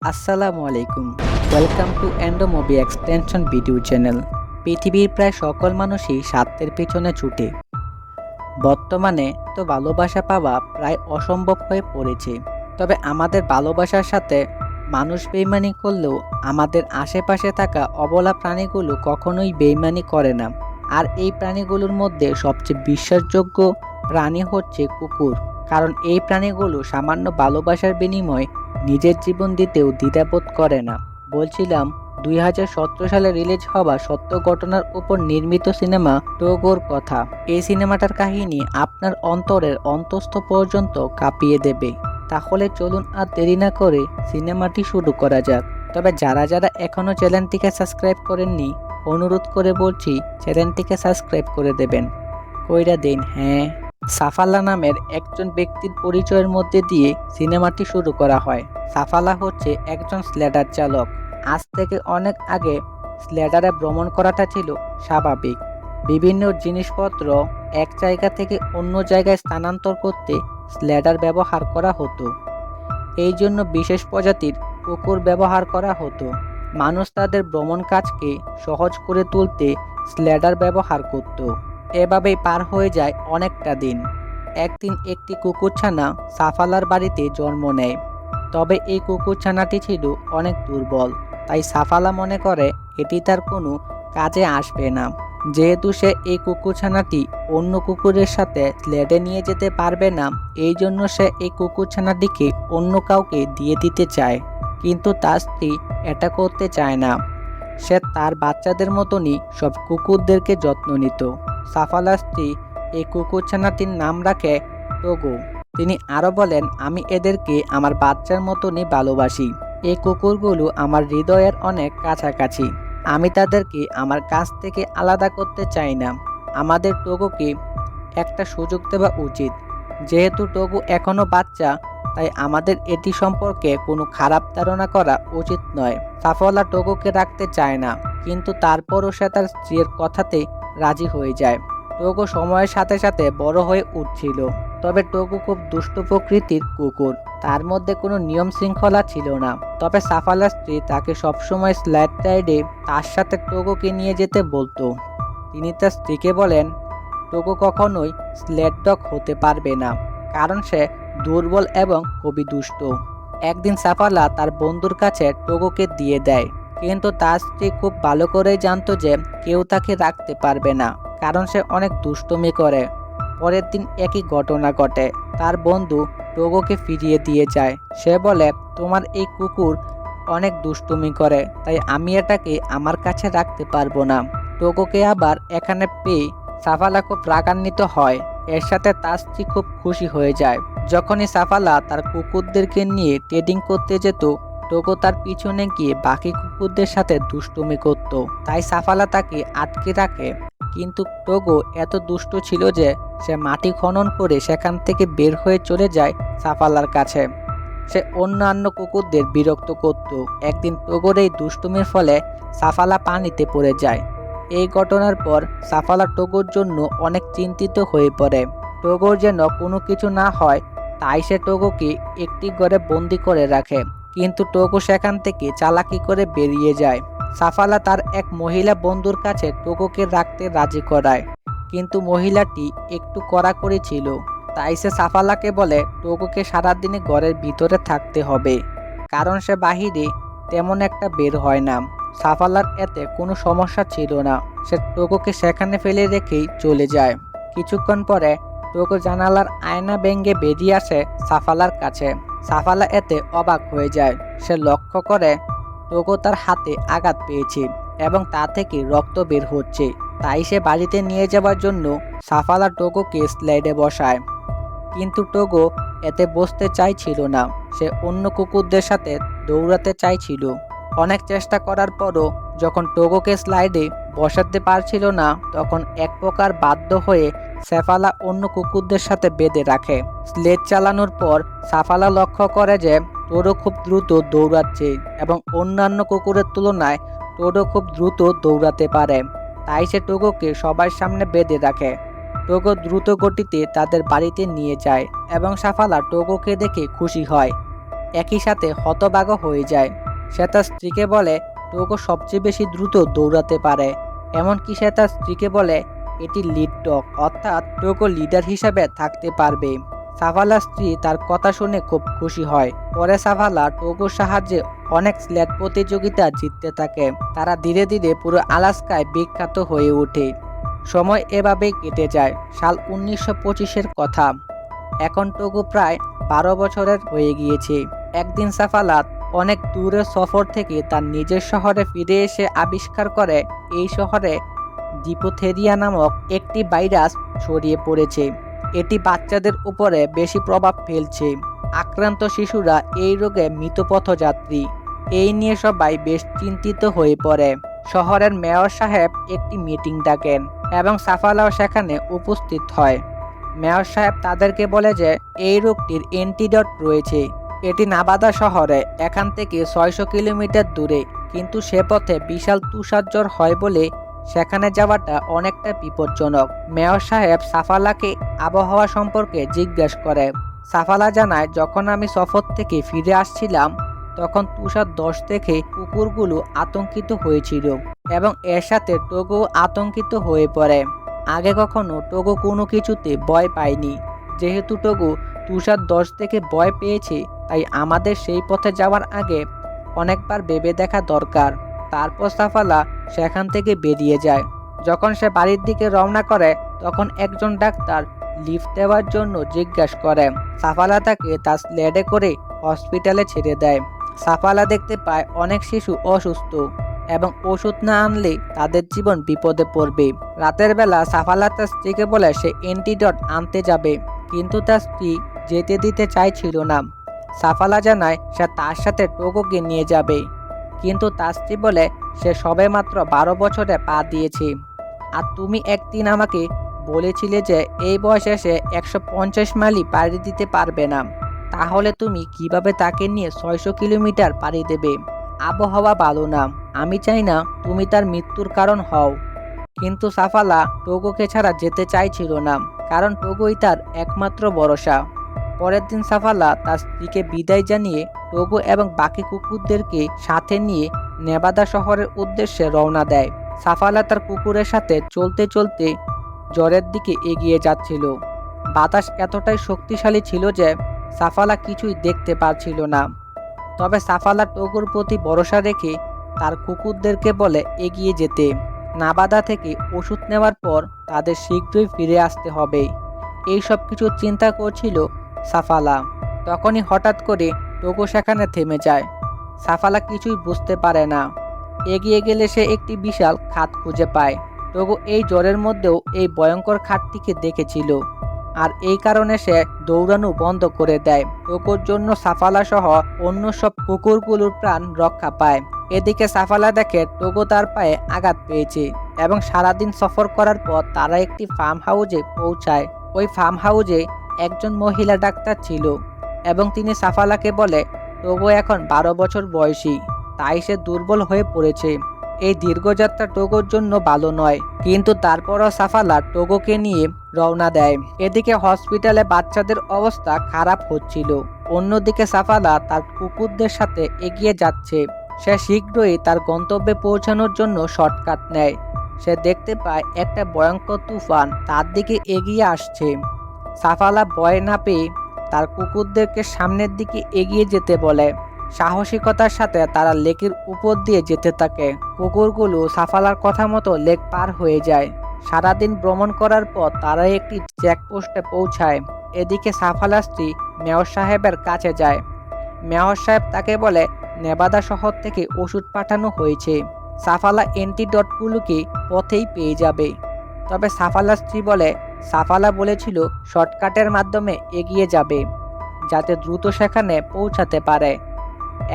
আসসালামু আলাইকুম। Welcome to endo movie extension video channel. পৃথিবীর প্রায় সকল মানুষই স্বার্থের পেছনে ছুটে। বর্তমানে তো ভালোবাসা পাওয়া প্রায় অসম্ভব হয়ে পড়েছে। তবে আমাদের ভালোবাসার সাথে মানুষ বেইমানি করলেও আমাদের আশেপাশে থাকা অবলা প্রাণীগুলো কখনোই বেইমানি করে না। আর এই প্রাণীগুলোর মধ্যে সবচেয়ে বিশ্বাসযোগ্য প্রাণী হচ্ছে কুকুর। কারণ এই প্রাণীগুলো সামান্য ভালোবাসার বিনিময়ে নিজের জীবন দিতেও দ্বিধাবোধ করে না। বলছিলাম 2017 সালে রিলিজ হওয়া সত্য ঘটনার উপর নির্মিত সিনেমা টোগোর কথা। এই সিনেমাটার কাহিনী আপনার অন্তরের অন্তঃস্থ পর্যন্ত কাঁপিয়ে দেবে। তাহলে চলুন আর দেরি না করে সিনেমাটি শুরু করা যাক। তবে যারা যারা এখনও চ্যানেলটিকে সাবস্ক্রাইব করেননি, অনুরোধ করে বলছি চ্যানেলটিকে সাবস্ক্রাইব করে দেবেন। কইরা দিন হ্যাঁ। সাফালা নামের একজন ব্যক্তির পরিচয়ের মধ্যে দিয়ে সিনেমাটি শুরু করা হয়। সাফালা হচ্ছে একজন স্লেডার চালক। আজ থেকে অনেক আগে স্লেডারে ভ্রমণ করাটা ছিল স্বাভাবিক। বিভিন্ন জিনিসপত্র এক জায়গা থেকে অন্য জায়গায় স্থানান্তর করতে স্লেডার ব্যবহার করা হতো। এই জন্য বিশেষ প্রজাতির কুকুর ব্যবহার করা হতো। মানুষ তাদের ভ্রমণ কাজকে সহজ করে তুলতে স্লেডার ব্যবহার করত। এভাবেই পার হয়ে যায় অনেকটা দিন। একদিন একটি কুকুরছানা সাফালার বাড়িতে জন্ম নেয়। তবে এই কুকুরছানাটি ছিল অনেক দুর্বল। তাই সাফালা মনে করে এটি তার কোনো কাজে আসবে না। যেহেতু সে এই কুকুরছানাটি অন্য কুকুরের সাথে স্লেডে নিয়ে যেতে পারবে না, এই জন্য সে এই কুকুরছানাটিকে অন্য কাউকে দিয়ে দিতে চায়। কিন্তু তার স্ত্রী এটা করতে চায় না। সে তার বাচ্চাদের মতনই সব কুকুরদেরকে যত্ন নিত। সাফালার স্ত্রী এই কুকুরছানাটির নাম রাখে টোগো। তিনি আরও বলেন, আমি এদেরকে আমার বাচ্চার মতনই ভালোবাসি। এই কুকুরগুলো আমার হৃদয়ের অনেক কাছাকাছি। আমি তাদেরকে আমার কাছ থেকে আলাদা করতে চাই না। আমাদের টোগোকে একটা সুযোগ দেওয়া উচিত। যেহেতু টোগো এখনও বাচ্চা, তাই আমাদের এটি সম্পর্কে কোনো খারাপ ধারণা করা উচিত নয়। সাফালা টোগোকে রাখতে চায় না, কিন্তু তারপরও সে তার স্ত্রীর কথাতে রাজি হয়ে যায়। টোগো সময়ের সাথে সাথে বড় হয়ে উঠছিল। তবে টোগো খুব দুষ্ট প্রকৃতির কুকুর। তার মধ্যে কোনো নিয়ম শৃঙ্খলা ছিল না। তবে সাফালার স্ত্রী তাকে সবসময় স্লাইড রাইডে তার সাথে টোগোকে নিয়ে যেতে বলতো। তিনি তার স্ত্রীকে বলেন, টোগো কখনোই স্লেড ডগ হতে পারবে না, কারণ সে দুর্বল এবং খুবই দুষ্ট। একদিন সাফালা তার বন্ধুর কাছে টোগোকে দিয়ে দেয়, কিন্তু তার স্ত্রী খুব ভালো করেই জানতো যে কেউ তাকে রাখতে পারবে না, কারণ সে অনেক দুষ্টুমি করে। পরের দিন একই ঘটনা ঘটে। তার বন্ধু টোগোকে ফিরিয়ে দিয়ে যায়। সে বলে, তোমার এই কুকুর অনেক দুষ্টুমি করে, তাই আমি এটাকে আমার কাছে রাখতে পারবো না। টোগোকে আবার এখানে পেয়ে সাফালা খুব রাগান্বিত হয়। এর সাথে তার স্ত্রী খুব খুশি হয়ে যায়। যখনই সাফালা তার কুকুরদেরকে নিয়ে ট্রেডিং করতে যেত, টোগো তার পিছনে গিয়ে বাকি কুকুরদের সাথে দুষ্টুমি করত। তাই সাফালা তাকে আটকে রাখে। কিন্তু টোগো এত দুষ্ট ছিল যে সে মাটি খনন করে সেখান থেকে বের হয়ে চলে যায় সাফালার কাছে। সে অন্যান্য কুকুরদের বিরক্ত করত। একদিন টোগোর এই দুষ্টুমির ফলে সাফালা পানিতে পড়ে যায়। এই ঘটনার পর সাফালা টোগোর জন্য অনেক চিন্তিত হয়ে পড়ে। টোগোর যেন কোনো কিছু না হয়, তাই সে টোগোকে একটি ঘরে বন্দি করে রাখে। কিন্তু টোগো সেখান থেকে চালাকি করে বেরিয়ে যায়। সাফালা তার এক মহিলা বন্ধুর কাছে টোগোকে রাখতে রাজি করায়, কিন্তু মহিলাটি একটু কড়াকড়ি ছিল। তাই সে সাফালাকে বলে টোগোকে সারাদিনে ঘরের ভিতরে থাকতে হবে, কারণ সে বাহিরে তেমন একটা বের হয় না। সাফালার এতে কোনো সমস্যা ছিল না। সে টোগোকে সেখানে ফেলে রেখেই চলে যায়। কিছুক্ষণ পরে টোগো জানালার আয়না ভেঙে বেরিয়ে আসে সাফালার কাছে। সাফালা এতে অবাক হয়ে যায়। সে লক্ষ্য করে টোগো তার হাতে আঘাত পেয়েছে এবং তা থেকে রক্ত বের হচ্ছে। তাই সে বাড়িতে নিয়ে যাওয়ার জন্য সাফালা টোগোকে স্লাইডে বসায়। কিন্তু টোগো এতে বসতে চাইছিল না। সে অন্য কুকুরদের সাথে দৌড়াতে চাইছিল। অনেক চেষ্টা করার পরও যখন টোগোকে স্লাইডে বসাতে পারছিল না, তখন এক প্রকার বাধ্য হয়ে সাফালা অন্য কুকুরদের সাথে বেঁধে রাখে। স্লেড চালানোর পর সাফালা লক্ষ্য করে যে টোডো খুব দ্রুত দৌড়াচ্ছে এবং অন্যান্য কুকুরের তুলনায় টোডো খুব দ্রুত দৌড়াতে পারে। তাই সে টোগোকে সবার সামনে বেঁধে রাখে। টোগো দ্রুত গতিতে তাদের বাড়িতে নিয়ে যায় এবং সাফালা টোগোকে দেখে খুশি হয়। একই সাথে হতবাক হয়ে যায়। সে তার স্ত্রীকে বলে টোগো সবচেয়ে বেশি দ্রুত দৌড়াতে পারে। এমনকি সে তার স্ত্রীকে বলে এটি লিড ডগ, অর্থাৎ টোগো লিডার হিসেবে থাকতে পারবে। সাভালার স্ত্রী তার কথা শুনে খুব খুশি হয়। পরে সাভালা টোগোর সাহায্যে অনেক স্লেড প্রতিযোগিতা জিততে থাকে। তারা ধীরে ধীরে পুরো আলাস্কায় বিখ্যাত হয়ে ওঠে। সময় এভাবেই কেটে যায়। সাল 1925-এর কথা। এখন টোগো প্রায় 12 বছরের হয়ে গিয়েছে। একদিন সাফালা অনেক দূরের সফর থেকে তার নিজের শহরে ফিরে এসে আবিষ্কার করে এই শহরে ডিপথেরিয়া নামক একটি ভাইরাস ছড়িয়ে পড়েছে। এটি বাচ্চাদের উপরে বেশি প্রভাব ফেলছে। আক্রান্ত শিশুরা এই রোগে মৃত পথযাত্রী। এই নিয়ে সবাই বেশ চিন্তিত হয়ে পড়ে। শহরের মেয়র সাহেব একটি মিটিং ডাকেন এবং সাফালাও সেখানে উপস্থিত হয়। মেয়র সাহেব তাদেরকে বলে যে এই রোগটির অ্যান্টিডট রয়েছে। এটি নাভাদা শহরে এখান থেকে 600 কিলোমিটার দূরে, কিন্তু সে পথে বিশাল তুষারঝড় হয় বলে সেখানে যাওয়াটা অনেকটা বিপজ্জনক। মেয়র সাহেব সাফালাকে আবহাওয়া সম্পর্কে জিজ্ঞাসা করে। সাফালা জানায়, যখন আমি সফর থেকে ফিরে আসছিলাম তখন তুষার ধস দেখে কুকুরগুলো আতঙ্কিত হয়েছিল এবং এর সাথে টোগো আতঙ্কিত হয়ে পড়ে। আগে কখনো টোগো কোনো কিছুতে ভয় পায়নি। যেহেতু টোগো তুষার ধস থেকে ভয় পেয়েছে, তাই আমাদের সেই পথে যাওয়ার আগে অনেকবার ভেবে দেখা দরকার। তারপর সাফালা সেখান থেকে বেরিয়ে যায়। যখন সে বাড়ির দিকে রওনা করে তখন একজন ডাক্তার লিফট দেওয়ার জন্য জিজ্ঞাসা করে। সাফালা তাকে তার স্লেডে করে হসপিটালে ছেড়ে দেয়। সাফালা দেখতে পায় অনেক শিশু অসুস্থ এবং ওষুধ না আনলে তাদের জীবন বিপদে পড়বে। রাতের বেলা সাফালা তার স্ত্রীকে বলে সে অ্যান্টিডট আনতে যাবে, কিন্তু তার স্ত্রী যেতে দিতে চাইছিল না। সাফালা জানায় সে তার সাথে টোগোকে নিয়ে যাবে, কিন্তু তার স্ত্রী বলে সে সবেমাত্র 12 বছরে পা দিয়েছে। আর তুমি একদিন আমাকে বলেছিলে যে এই বয়সে সে 150 মাইলই পাড়ি দিতে পারবে না। তাহলে তুমি কিভাবে তাকে নিয়ে 600 কিলোমিটার পাড়ি দেবে? আবহাওয়া ভালো না, আমি চাই না তুমি তার মৃত্যুর কারণ হও। কিন্তু সাফালা টোগোকে ছাড়া যেতে চাইছিল না, কারণ টোগোই তার একমাত্র ভরসা। পরের দিন সাফালা তার স্ত্রীকে বিদায় জানিয়ে টোগো এবং বাকি কুকুরদেরকে সাথে নিয়ে নেভাদা শহরের উদ্দেশ্যে রওনা দেয়। সাফালা তার কুকুরের সাথে চলতে চলতে ঝড়ের দিকে এগিয়ে যাচ্ছিল। বাতাস এতটাই শক্তিশালী ছিল যে সাফালা কিছুই দেখতে পারছিল না। তবে সাফালা টোগোর প্রতি ভরসা রেখে তার কুকুরদেরকে বলে এগিয়ে যেতে। নাভাদা থেকে ওষুধ নেওয়ার পর তাদের শীঘ্রই ফিরে আসতে হবে, এই সব কিছু চিন্তা করছিল সাফালা। তখনই হঠাৎ করে টোগো সেখানে থেমে যায়। সাফালা কিছুই বুঝতে পারে না। এগিয়ে গেলে সে একটি বিশাল খাদ খুঁজে পায়। টোগো এই জ্বরের মধ্যেও এই ভয়ঙ্কর খাদটিকে দেখেছিল, আর এই কারণে সে দৌড়ানো বন্ধ করে দেয়। টোগোর জন্য সাফালা সহ অন্য সব কুকুরগুলোর প্রাণ রক্ষা পায়। এদিকে সাফালা দেখে টোগো তার পায়ে আঘাত পেয়েছে এবং সারাদিন সফর করার পর তারা একটি ফার্ম হাউসে পৌঁছায়। ওই ফার্ম হাউসে একজন মহিলা ডাক্তার ছিল এবং তিনি সাফালাকে বলে টোগো এখন 12 বছর বয়সী, তাই সে দুর্বল হয়ে পড়েছে। এই দীর্ঘযাত্রা টোগোর জন্য ভালো নয়, কিন্তু তারপরও সাফালা টোগোকে নিয়ে রওনা দেয়। এদিকে হসপিটালে বাচ্চাদের অবস্থা খারাপ হচ্ছিল। অন্যদিকে সাফালা তার কুকুরদের সাথে এগিয়ে যাচ্ছে। সে শীঘ্রই তার গন্তব্যে পৌঁছানোর জন্য শর্টকাট নেয়। সে দেখতে পায় একটা ভয়ঙ্কর তুফান তার দিকে এগিয়ে আসছে। সাফালা ভয় না পেয়ে তার কুকুরদেরকে সামনের দিকে এগিয়ে যেতে বলে। সাহসিকতার সাথে তারা লেকের উপর দিয়ে যেতে থাকে। কুকুরগুলো সাফালার কথা মতো লেক পার হয়ে যায়। সারাদিন ভ্রমণ করার পর তারা একটি চেকপোস্টে পৌঁছায়। এদিকে সাফালার স্ত্রী মেয়র সাহেবের কাছে যায়। মেয়র সাহেব তাকে বলে নেভাদা শহর থেকে ওষুধ পাঠানো হয়েছে। সাফালা অ্যান্টিডটগুলোকে পথেই পেয়ে যাবে। তবে সাফালার স্ত্রী বলে সাফালা বলেছিল শর্টকাটের মাধ্যমে এগিয়ে যাবে, যাতে দ্রুত সেখানে পৌঁছাতে পারে।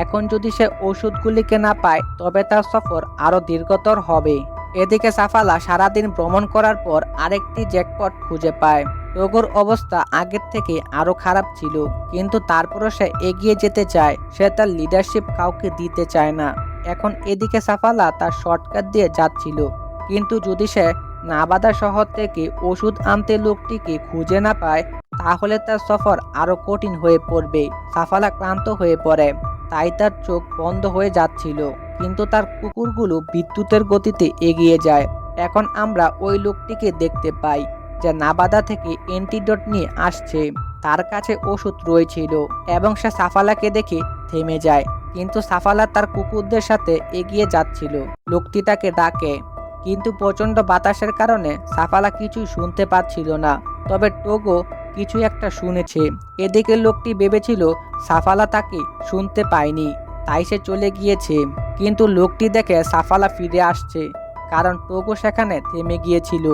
এখন যদি সে ওষুধগুলিকে না পায় তবে তার সফর আরও দীর্ঘতর হবে। এদিকে সাফালা সারাদিন ভ্রমণ করার পর আরেকটি জ্যাকপট খুঁজে পায়। টোগোর অবস্থা আগের থেকে আরও খারাপ ছিল, কিন্তু তারপরও সে এগিয়ে যেতে চায়। সে তার লিডারশিপ কাউকে দিতে চায় না। এখন এদিকে সাফালা তার শর্টকাট দিয়ে যাচ্ছিল, কিন্তু যদি সে নাভাদা শহর থেকে ওষুধ আনতে লোকটিকে খুঁজে না পায় তাহলে তার সফর আরো কঠিন হয়ে পড়বে। সাফালা ক্লান্ত হয়ে পড়ে, তাই তার চোখ বন্ধ হয়ে যাচ্ছিল, কিন্তু তার কুকুরগুলো বিদ্যুতের গতিতে এগিয়ে যায়। এখন আমরা ওই লোকটিকে দেখতে পাই, যে নাবাদা থেকে অ্যান্টিডোট নিয়ে আসছে। তার কাছে ওষুধ রয়েছিল এবং সে সাফালাকে দেখে থেমে যায়, কিন্তু সাফালা তার কুকুরদের সাথে এগিয়ে যাচ্ছিল। লোকটি তাকে ডাকে, কিন্তু প্রচণ্ড বাতাসের কারণে সাফালা কিছুই শুনতে পাচ্ছিল না। তবে টোগো কিছু একটা শুনেছে। এদিকে লোকটি ভেবেছিল সাফালা তাকে শুনতে পায়নি, তাই সে চলে গিয়েছে। কিন্তু লোকটি দেখে সাফালা ফিরে আসছে, কারণ টোগো সেখানে থেমে গিয়েছিল।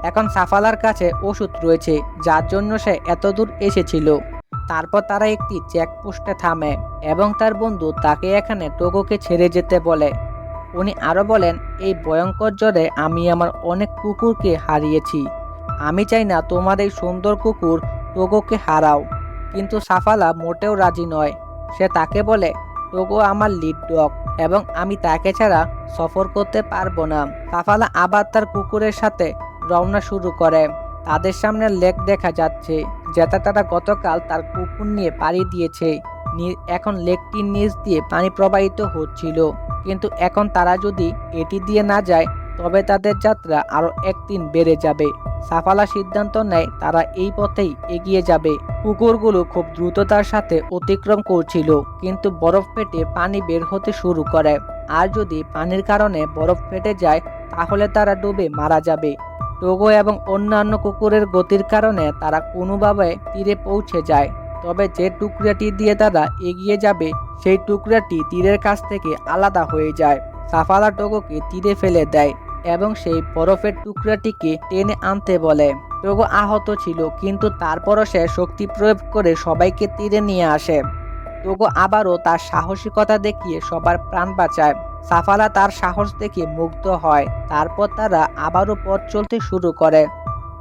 এখন সাফালার কাছে ওষুধ রয়েছে, যার জন্য সে এত দূর এসেছিল। তারপর তারা একটি চেকপোস্টে থামে এবং তার বন্ধু তাকে এখানে টোগোকে ছেড়ে যেতে বলে। উনি আরও বলেন, এই ভয়ঙ্কর জ্বরে আমি আমার অনেক কুকুরকে হারিয়েছি। আমি চাই না তোমার এই সুন্দর কুকুর টোগোকে হারাও। কিন্তু সাফালা মোটেও রাজি নয়। সে তাকে বলে, টোগো আমার লিড ডগ এবং আমি তাকে ছাড়া সফর করতে পারবো না। সাফালা আবার তার কুকুরের সাথে রওনা শুরু করে। তাদের সামনে লেক দেখা যাচ্ছে, যেটা তারা গতকাল তার কুকুর নিয়ে পাড়ি দিয়েছে। এখন লেকটির নিচ দিয়ে পানি প্রবাহিত হচ্ছিল, কিন্তু এখন তারা যদি এটি দিয়ে না যায় তবে তাদের যাত্রা আরও একদিন বেড়ে যাবে। সাফালা সিদ্ধান্ত নেয় তারা এই পথেই এগিয়ে যাবে। কুকুরগুলো খুব দ্রুততার সাথে অতিক্রম করছিল, কিন্তু বরফ ফেটে পানি বের হতে শুরু করে। আর যদি পানির কারণে বরফ ফেটে যায় তাহলে তারা ডুবে মারা যাবে। টোগো এবং অন্যান্য কুকুরের গতির কারণে তারা কোনোভাবে তীরে পৌঁছে যায়। তবে যে টুকরাটি দিয়ে তারা এগিয়ে যাবে সেই টুকরাটি তীরের কাছ থেকে আলাদা হয়ে যায়। সাফালা টোগোকে তীরে ফেলে দেয় এবং সেই বরফের টুকরাটিকে টেনে আনতে বলে। টোগো আহত ছিল, কিন্তু তারপরও সে শক্তি প্রয়োগ করে সবাইকে তীরে নিয়ে আসে। টোগো আবারও তার সাহসিকতা দেখিয়ে সবার প্রাণ বাঁচায়। সাফালা তার সাহস দেখে মুগ্ধ হয়। তারপর তারা আবারও পথ চলতে শুরু করে।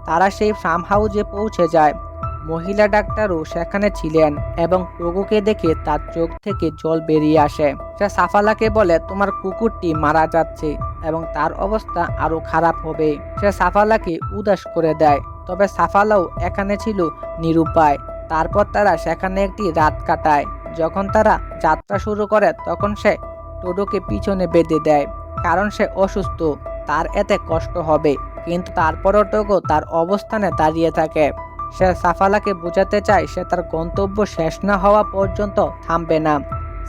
তারা সেই ফার্ম হাউসে পৌঁছে যায়। মহিলা ডাক্তারও সেখানে ছিলেন এবং টোগোকে দেখে তার চোখ থেকে জল বেরিয়ে আসে। সে সাফালাকে বলে, তোমার কুকুরটি মারা যাচ্ছে এবং তার অবস্থা আরো খারাপ হবে। সে সাফালাকে উদাস করে দেয়, তবে সাফালাও এখানে ছিল নিরুপায়। তারপর তারা সেখানে একটি রাত কাটায়। যখন তারা যাত্রা শুরু করে তখন সে টোডোকে পিছনে বেঁধে দেয়, কারণ সে অসুস্থ, তার এতে কষ্ট হবে। কিন্তু তারপরও টোগো তার অবস্থানে দাঁড়িয়ে থাকে। সে সাফালাকে বোঝাতে চায় সে তার গন্তব্য শেষ না হওয়া পর্যন্ত থামবে না।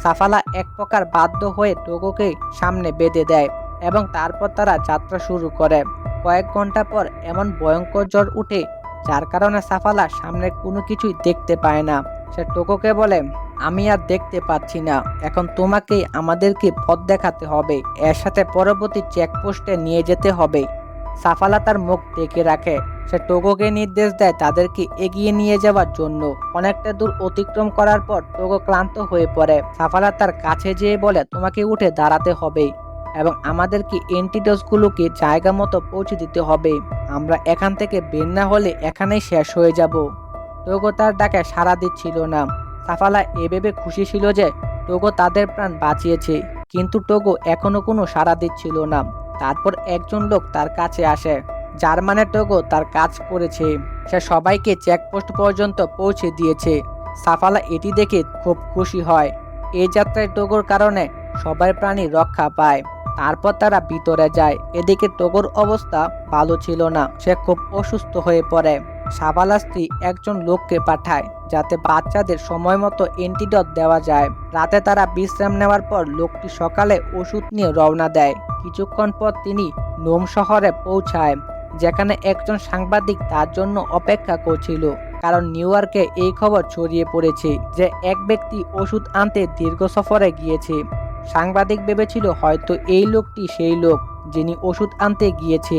সাফালা এক প্রকার বাধ্য হয়ে টোগোকে সামনে বেঁধে দেয় এবং তারপর তারা যাত্রা শুরু করে। কয়েক ঘন্টা পর এমন ভয়ঙ্কর জ্বর উঠে যার কারণে সাফালা সামনে কোনো কিছুই দেখতে পায় না। সে টোগোকে বলে, আমি আর দেখতে পাচ্ছি না, এখন তোমাকেই আমাদেরকে পথ দেখাতে হবে। এর সাথে পরবর্তী চেকপোস্টে নিয়ে যেতে হবে। সাফালা তার মুখ ঢেকে রাখে। সে টোগোকে নির্দেশ দেয় তাদেরকে এগিয়ে নিয়ে যাওয়ার জন্য। অনেকটা দূর অতিক্রম করার পর টোগো ক্লান্ত হয়ে পড়ে। সাফালা তার কাছে যেয়ে বলে, তোমাকে উঠে দাঁড়াতে হবে এবং আমাদেরকে অ্যান্টিডোটগুলোকে জায়গা মতো পৌঁছে দিতে হবে। আমরা এখান থেকে বের না হলে এখানেই শেষ হয়ে যাব। টোগো তার ডাকে সাড়া দিচ্ছিল না। সাফালা এভাবে খুশি ছিল যে টোগো তাদের প্রাণ বাঁচিয়েছে, কিন্তু টোগো এখনো কোনো সাড়া দিচ্ছিল না। তারপর একজন লোক তার কাছে আসে, যার মানে টোগো তার কাজ করেছে। সে সবাইকে চেকপোস্ট পর্যন্ত পৌঁছে দিয়েছে। সাফালা এটি দেখে খুব খুশি হয়। এই যাত্রায় টোগোর কারণে সবাই প্রাণী রক্ষা পায়। তারপর তারা ভিতরে যায়। এদিকে টোগোর অবস্থা ভালো ছিল না, সে খুব অসুস্থ হয়ে পড়ে। সাফালা স্ত্রী একজন লোককে পাঠায় যাতে বাচ্চাদের সময় মতো অ্যান্টিডট দেওয়া যায়। রাতে তারা বিশ্রাম নেওয়ার পর লোকটি সকালে ওষুধ নিয়ে রওনা দেয়। কিছুক্ষণ পর তিনি নোম শহরে পৌঁছায়, যেখানে একজন সাংবাদিক তার জন্য অপেক্ষা করছিল, কারণ নিউ ইয়র্কে এই খবর ছড়িয়ে পড়েছে যে এক ব্যক্তি ওষুধ আনতে দীর্ঘ সফরে গিয়েছে। সাংবাদিক ভেবেছিল হয়তো এই লোকটি সেই লোক যিনি ওষুধ আনতে গিয়েছে।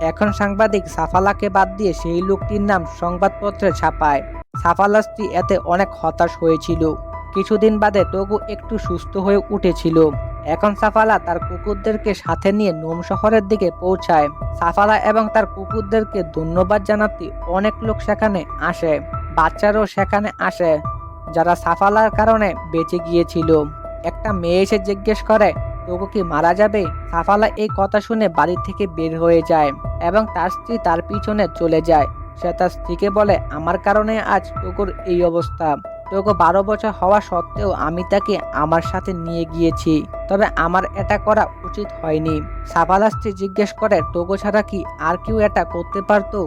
এখন সাংবাদিক সাফালাকে বাদ দিয়ে সেই লোকটির নাম সংবাদপত্রে ছাপায়। সাফালার স্ত্রী এতে অনেক হতাশ হয়েছিল। কিছুদিন বাদে টোগো একটু সুস্থ হয়ে উঠেছিল। এখন সাফালা তার কুকুরদেরকে সাথে নিয়ে নোম শহরের দিকে পৌঁছায়। সাফালা এবং তার কুকুরদেরকে ধন্যবাদ জানাতে অনেক লোক সেখানে আসে। বাচ্চারাও সেখানে আসে, যারা সাফালার কারণে বেঁচে গিয়েছিল। একটা মেয়ে এসে জিজ্ঞেস করে, টোগো কি মারা যাবে? সাফালা এই কথা শুনে বাড়ি থেকে বের হয়ে যায় এবং তার স্ত্রী তার পিছনে চলে যায়। সে তার স্ত্রীকে বলে, আমার কারণে আজ টোকোর এই অবস্থা। টোকো 12 বছর হওয়া সত্ত্বেও আমি তাকে আমার সাথে নিয়ে গিয়েছি, তবে আমার এটা করা উচিত হয়নি। সাফালার স্ত্রী জিজ্ঞেস করে, টোকো ছাড়া কি আর কেউ এটা করতে পারতো?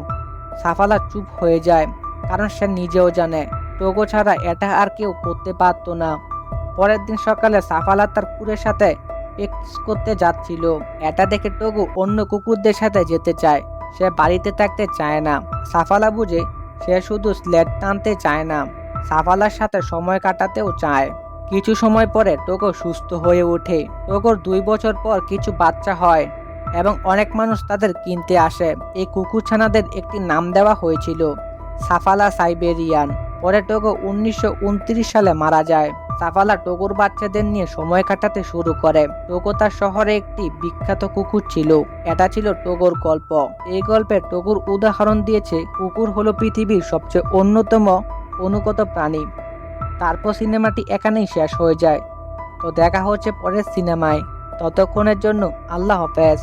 সাফালা চুপ হয়ে যায়, কারণ সে নিজেও জানে টোকো ছাড়া এটা আর কেউ করতে পারতো না। পরের দিন সকালে সাফালা তার কুকুরের সাথে প্র্যাকটিস করতে যাচ্ছিল। এটা দেখে টোগো অন্য কুকুরদের সাথে যেতে চায়, সে বাড়িতে থাকতে চায় না। সাফালা বুঝে সে শুধু স্লেড টানতে চায় না, সাফালার সাথে সময় কাটাতেও চায়। কিছু সময় পরে টোগো সুস্থ হয়ে ওঠে। টোগোর 2 বছর পর কিছু বাচ্চা হয় এবং অনেক মানুষ তাদের কিনতে আসে। এই কুকুরছানাদের একটি নাম দেওয়া হয়েছিল সাফালা সাইবেরিয়ান। পরে টোগো 1929 সালে মারা যায়। সাফালা টোগোর বাচ্চাদের নিয়ে সময় কাটাতে শুরু করে। টোগো তার শহরে একটি বিখ্যাত কুকুর ছিল। এটা ছিল টোগোর গল্প। এই গল্পে টোগোর উদাহরণ দিয়েছে কুকুর হলো পৃথিবীর সবচেয়ে অন্যতম অনুগত প্রাণী। তারপর সিনেমাটি এখানেই শেষ হয়ে যায়। তো দেখা হচ্ছে পরের সিনেমায়। ততক্ষণের জন্য আল্লাহ হাফেজ।